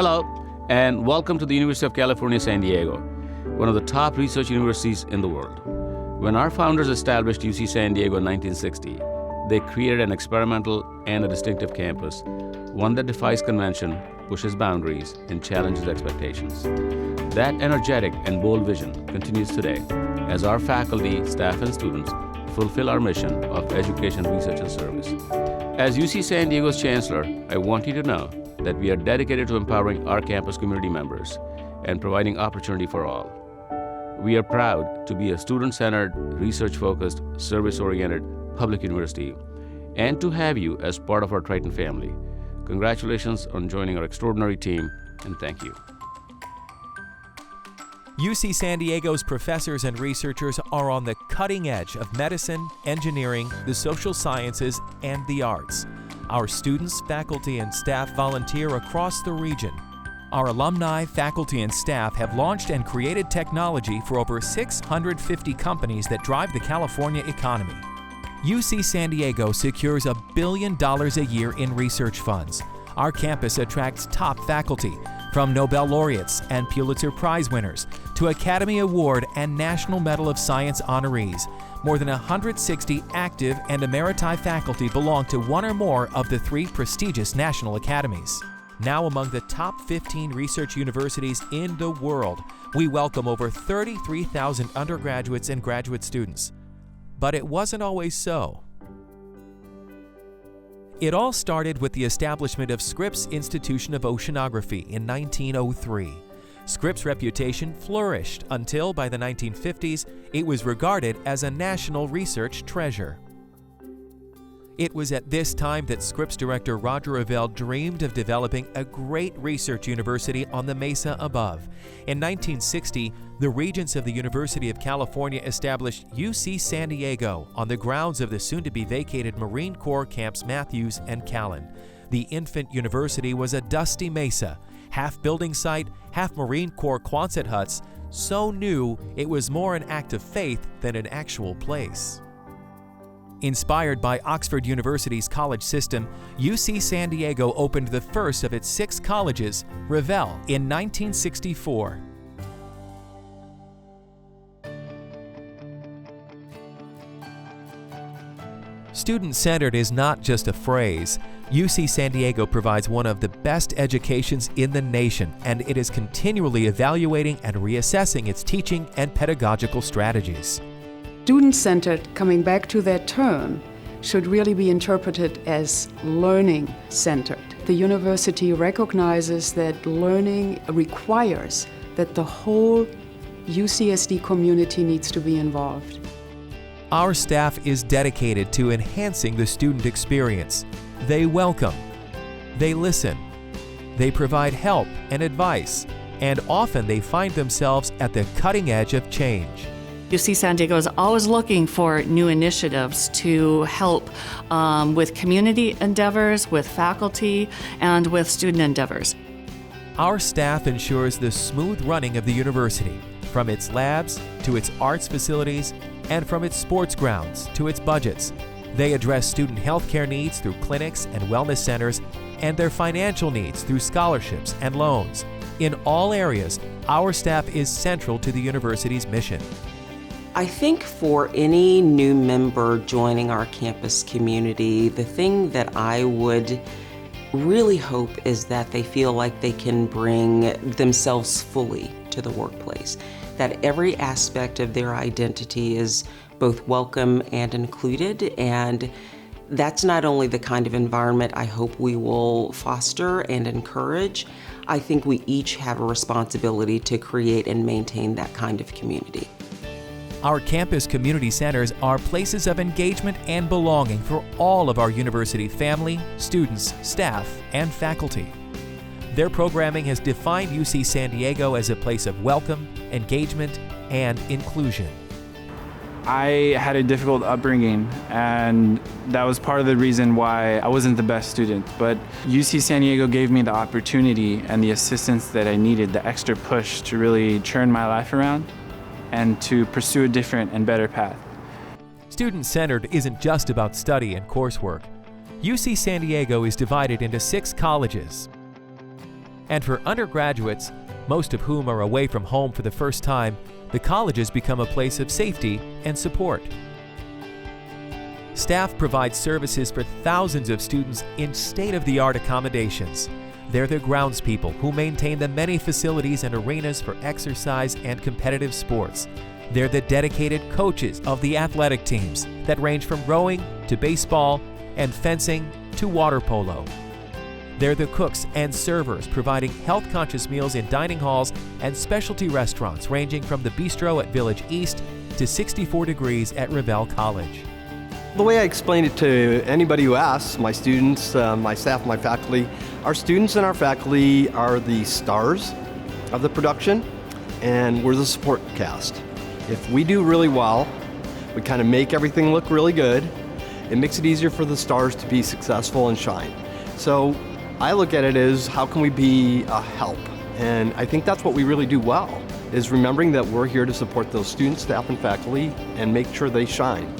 Hello, and welcome to the University of California, San Diego, one of the top research universities in the world. When our founders established UC San Diego in 1960, they created an experimental and a distinctive campus, one that defies convention, pushes boundaries, and challenges expectations. That energetic and bold vision continues today as our faculty, staff, and students fulfill our mission of education, research, and service. As UC San Diego's Chancellor, I want you to know that we are dedicated to empowering our campus community members and providing opportunity for all. We are proud to be a student-centered, research-focused, service-oriented public university and to have you as part of our Triton family. Congratulations on joining our extraordinary team, and thank you. UC San Diego's professors and researchers are on the cutting edge of medicine, engineering, the social sciences, and the arts. Our students, faculty, and staff volunteer across the region. Our alumni, faculty, and staff have launched and created technology for over 650 companies that drive the California economy. UC San Diego secures $1 billion a year in research funds. Our campus attracts top faculty, from Nobel laureates and Pulitzer Prize winners to Academy Award and National Medal of Science honorees. More than 160 active and emeriti faculty belong to one or more of the 3 prestigious national academies. Now among the top 15 research universities in the world, we welcome over 33,000 undergraduates and graduate students. But it wasn't always so. It all started with the establishment of Scripps Institution of Oceanography in 1903. Scripps' reputation flourished until, by the 1950s, it was regarded as a national research treasure. It was at this time that Scripps director Roger Revelle dreamed of developing a great research university on the mesa above. In 1960, the Regents of the University of California established UC San Diego on the grounds of the soon-to-be-vacated Marine Corps Camps Matthews and Callan. The infant university was a dusty mesa, half building site, half Marine Corps Quonset huts, so new it was more an act of faith than an actual place. Inspired by Oxford University's college system, UC San Diego opened the first of its 6 colleges, Revelle, in 1964. Student-centered is not just a phrase. UC San Diego provides one of the best educations in the nation, and it is continually evaluating and reassessing its teaching and pedagogical strategies. Student-centered, coming back to that term, should really be interpreted as learning-centered. The university recognizes that learning requires that the whole UCSD community needs to be involved. Our staff is dedicated to enhancing the student experience. They welcome, they listen, they provide help and advice, and often they find themselves at the cutting edge of change. UC San Diego is always looking for new initiatives to help with community endeavors, with faculty, and with student endeavors. Our staff ensures the smooth running of the university, from its labs to its arts facilities, and from its sports grounds to its budgets. They address student health care needs through clinics and wellness centers, and their financial needs through scholarships and loans. In all areas, our staff is central to the university's mission. I think for any new member joining our campus community, the thing that I would really hope is that they feel like they can bring themselves fully to the workplace, that every aspect of their identity is both welcome and included, and that's not only the kind of environment I hope we will foster and encourage, I think we each have a responsibility to create and maintain that kind of community. Our campus community centers are places of engagement and belonging for all of our university family, students, staff, and faculty. Their programming has defined UC San Diego as a place of welcome, engagement, and inclusion. I had a difficult upbringing, and that was part of the reason why I wasn't the best student. But UC San Diego gave me the opportunity and the assistance that I needed, the extra push to really turn my life around and to pursue a different and better path. Student-centered isn't just about study and coursework. UC San Diego is divided into 6 colleges. And for undergraduates, most of whom are away from home for the first time, the colleges become a place of safety and support. Staff provide services for thousands of students in state-of-the-art accommodations. They're the groundspeople who maintain the many facilities and arenas for exercise and competitive sports. They're the dedicated coaches of the athletic teams that range from rowing to baseball and fencing to water polo. They're the cooks and servers providing health-conscious meals in dining halls and specialty restaurants ranging from the Bistro at Village East to 64 Degrees at Revelle College. The way I explain it to anybody who asks, my students, my staff, my faculty, our students and our faculty are the stars of the production, and we're the support cast. If we do really well, we kind of make everything look really good. It makes it easier for the stars to be successful and shine. So I look at it as how can we be a help? And I think that's what we really do well, is remembering that we're here to support those students, staff, and faculty and make sure they shine.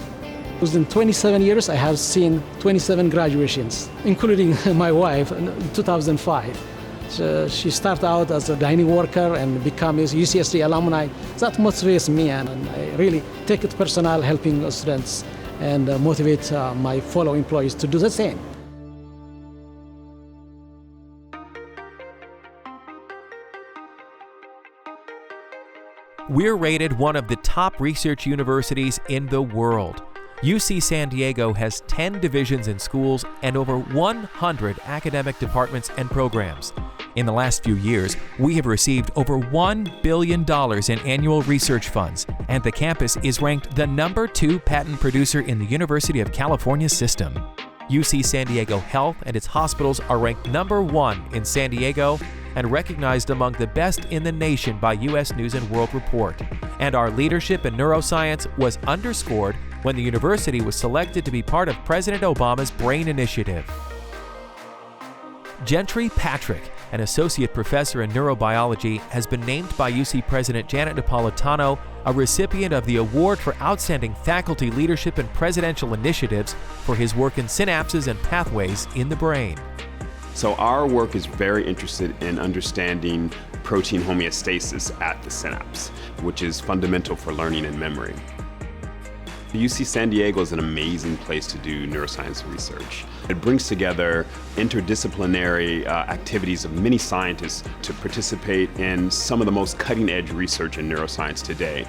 In 27 years, I have seen 27 graduations, including my wife in 2005. So she started out as a dining worker and became a UCSD alumni. That motivates me, and I really take it personal, helping students and motivate my fellow employees to do the same. We're rated one of the top research universities in the world. UC San Diego has 10 divisions and schools and over 100 academic departments and programs. In the last few years, we have received over $1 billion in annual research funds, and the campus is ranked the #2 patent producer in the University of California system. UC San Diego Health and its hospitals are ranked #1 in San Diego and recognized among the best in the nation by U.S. News & World Report. And our leadership in neuroscience was underscored when the university was selected to be part of President Obama's BRAIN Initiative. Gentry Patrick, an associate professor in neurobiology, has been named by UC President Janet Napolitano a recipient of the Award for Outstanding Faculty Leadership in Presidential Initiatives for his work in synapses and pathways in the brain. So our work is very interested in understanding protein homeostasis at the synapse, which is fundamental for learning and memory. UC San Diego is an amazing place to do neuroscience research. It brings together interdisciplinary activities of many scientists to participate in some of the most cutting-edge research in neuroscience today.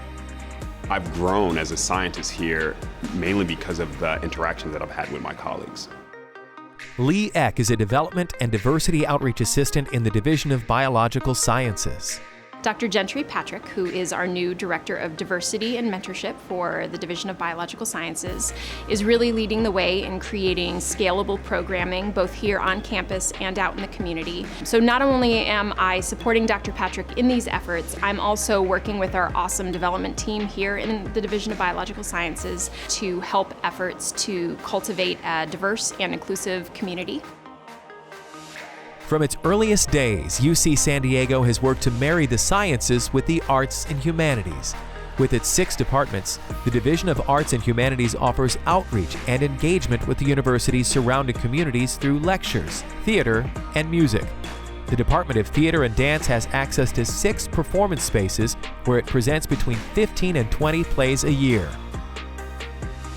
I've grown as a scientist here mainly because of the interactions that I've had with my colleagues. Lee Eck is a Development and Diversity Outreach Assistant in the Division of Biological Sciences. Dr. Gentry Patrick, who is our new Director of Diversity and Mentorship for the Division of Biological Sciences, is really leading the way in creating scalable programming both here on campus and out in the community. So not only am I supporting Dr. Patrick in these efforts, I'm also working with our awesome development team here in the Division of Biological Sciences to help efforts to cultivate a diverse and inclusive community. From its earliest days, UC San Diego has worked to marry the sciences with the arts and humanities. With its 6 departments, the Division of Arts and Humanities offers outreach and engagement with the university's surrounding communities through lectures, theater, and music. The Department of Theater and Dance has access to 6 performance spaces where it presents between 15 and 20 plays a year.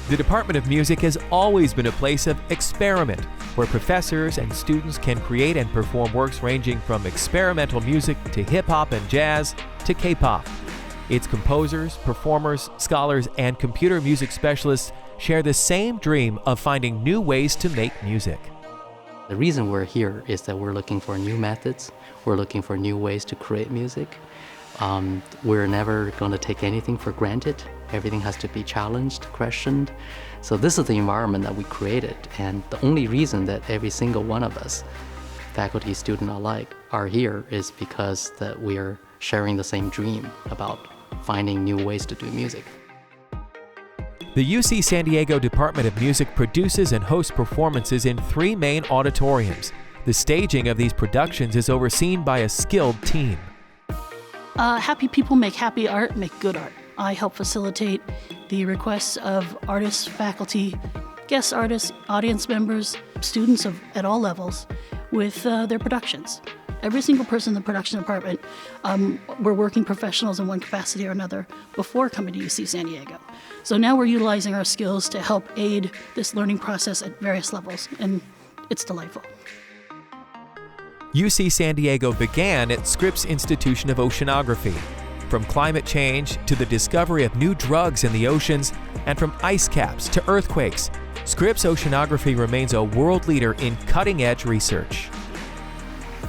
The Department of Music has always been a place of experiment, where professors and students can create and perform works ranging from experimental music to hip-hop and jazz to K-pop. Its composers, performers, scholars, and computer music specialists share the same dream of finding new ways to make music. The reason we're here is that we're looking for new methods, we're looking for new ways to create music. We're never going to take anything for granted. Everything has to be challenged, questioned. So this is the environment that we created, and the only reason that every single one of us, faculty, student alike, are here is because that we are sharing the same dream about finding new ways to do music. The UC San Diego Department of Music produces and hosts performances in 3 main auditoriums. The staging of these productions is overseen by a skilled team. Happy people make happy art, make good art. I help facilitate the requests of artists, faculty, guest artists, audience members, students at all levels with their productions. Every single person in the production department were working professionals in one capacity or another before coming to UC San Diego. So now we're utilizing our skills to help aid this learning process at various levels, and it's delightful. UC San Diego began at Scripps Institution of Oceanography. From climate change to the discovery of new drugs in the oceans, and from ice caps to earthquakes, Scripps Oceanography remains a world leader in cutting-edge research.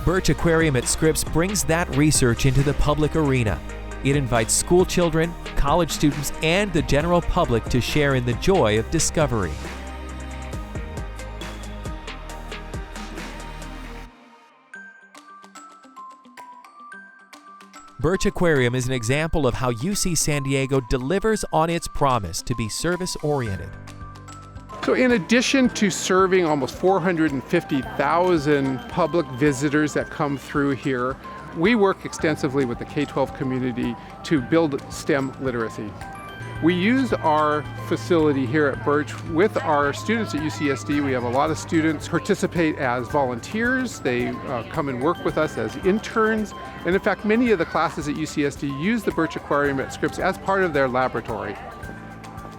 Birch Aquarium at Scripps brings that research into the public arena. It invites school children, college students, and the general public to share in the joy of discovery. Birch Aquarium is an example of how UC San Diego delivers on its promise to be service-oriented. So in addition to serving almost 450,000 public visitors that come through here, we work extensively with the K-12 community to build STEM literacy. We use our facility here at Birch with our students at UCSD. We have a lot of students participate as volunteers. They come and work with us as interns. And in fact, many of the classes at UCSD use the Birch Aquarium at Scripps as part of their laboratory.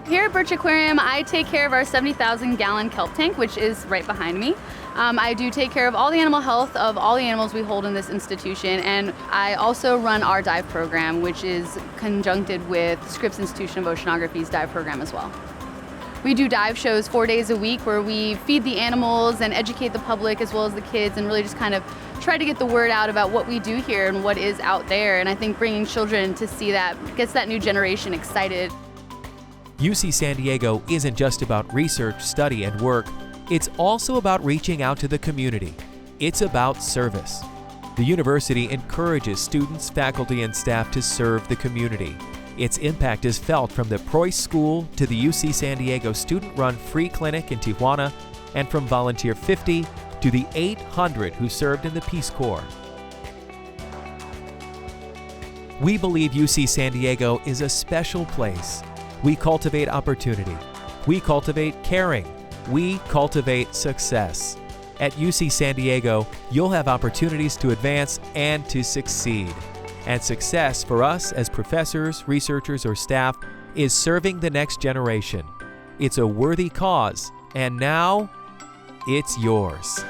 Here at Birch Aquarium, I take care of our 70,000-gallon kelp tank, which is right behind me. I do take care of all the animal health of all the animals we hold in this institution, and I also run our dive program, which is conjuncted with Scripps Institution of Oceanography's dive program as well. We do dive shows 4 days a week where we feed the animals and educate the public as well as the kids, and really just kind of try to get the word out about what we do here and what is out there. And I think bringing children to see that gets that new generation excited. UC San Diego isn't just about research, study, and work. It's also about reaching out to the community. It's about service. The university encourages students, faculty, and staff to serve the community. Its impact is felt from the Preuss School to the UC San Diego student-run free clinic in Tijuana, and from Volunteer 50 to the 800 who served in the Peace Corps. We believe UC San Diego is a special place. We cultivate opportunity. We cultivate caring. We cultivate success. At UC San Diego, you'll have opportunities to advance and to succeed. And success for us as professors, researchers, or staff is serving the next generation. It's a worthy cause, and now it's yours.